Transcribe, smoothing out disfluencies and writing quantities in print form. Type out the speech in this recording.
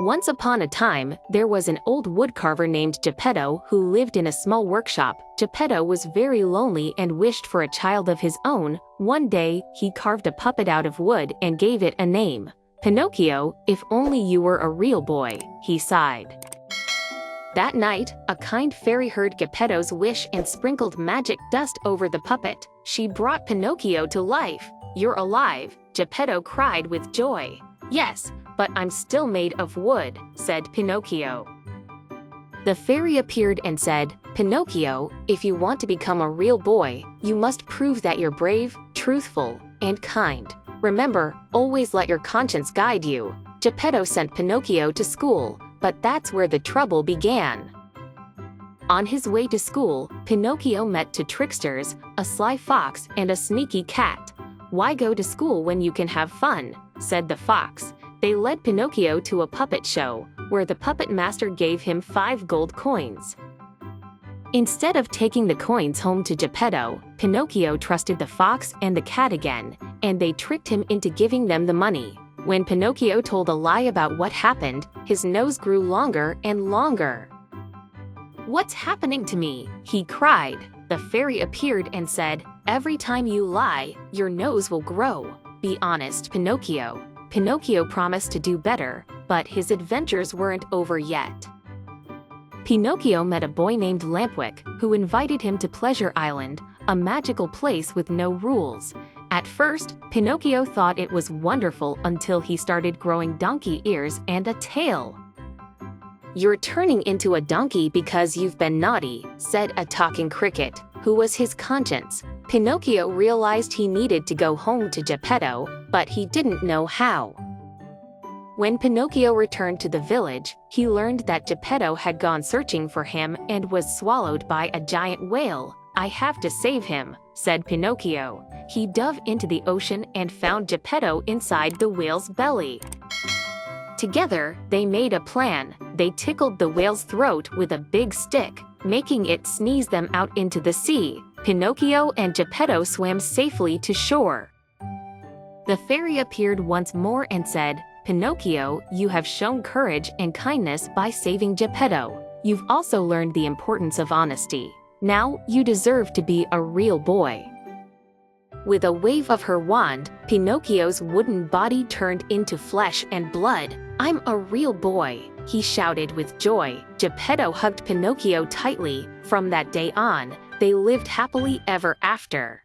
Once upon a time, there was an old woodcarver named Geppetto who lived in a small workshop. Geppetto was very lonely and wished for a child of his own. One day, he carved a puppet out of wood and gave it a name. Pinocchio, if only you were a real boy, he sighed. That night, a kind fairy heard Geppetto's wish and sprinkled magic dust over the puppet. She brought Pinocchio to life. "You're alive," Geppetto cried with joy. "Yes, but I'm still made of wood," said Pinocchio. The fairy appeared and said, "Pinocchio, if you want to become a real boy, you must prove that you're brave, truthful, and kind. Remember, always let your conscience guide you." Geppetto sent Pinocchio to school, but that's where the trouble began. On his way to school, Pinocchio met two tricksters, a sly fox and a sneaky cat. "Why go to school when you can have fun?" said the fox. They led Pinocchio to a puppet show, where the puppet master gave him 5 gold coins. Instead of taking the coins home to Geppetto, Pinocchio trusted the fox and the cat again, and they tricked him into giving them the money. When Pinocchio told a lie about what happened, his nose grew longer and longer. "What's happening to me?" he cried. The fairy appeared and said, "Every time you lie, your nose will grow. Be honest, Pinocchio." Pinocchio promised to do better, but his adventures weren't over yet. Pinocchio met a boy named Lampwick, who invited him to Pleasure Island, a magical place with no rules. At first, Pinocchio thought it was wonderful until he started growing donkey ears and a tail. "You're turning into a donkey because you've been naughty," said a talking cricket, who was his conscience. Pinocchio realized he needed to go home to Geppetto, but he didn't know how. When Pinocchio returned to the village, he learned that Geppetto had gone searching for him and was swallowed by a giant whale. "I have to save him," said Pinocchio. He dove into the ocean and found Geppetto inside the whale's belly. Together, they made a plan. They tickled the whale's throat with a big stick, making it sneeze them out into the sea. Pinocchio and Geppetto swam safely to shore. The fairy appeared once more and said, "Pinocchio, you have shown courage and kindness by saving Geppetto. You've also learned the importance of honesty. Now, you deserve to be a real boy." With a wave of her wand, Pinocchio's wooden body turned into flesh and blood. "I'm a real boy," he shouted with joy. Geppetto hugged Pinocchio tightly. From that day on, they lived happily ever after.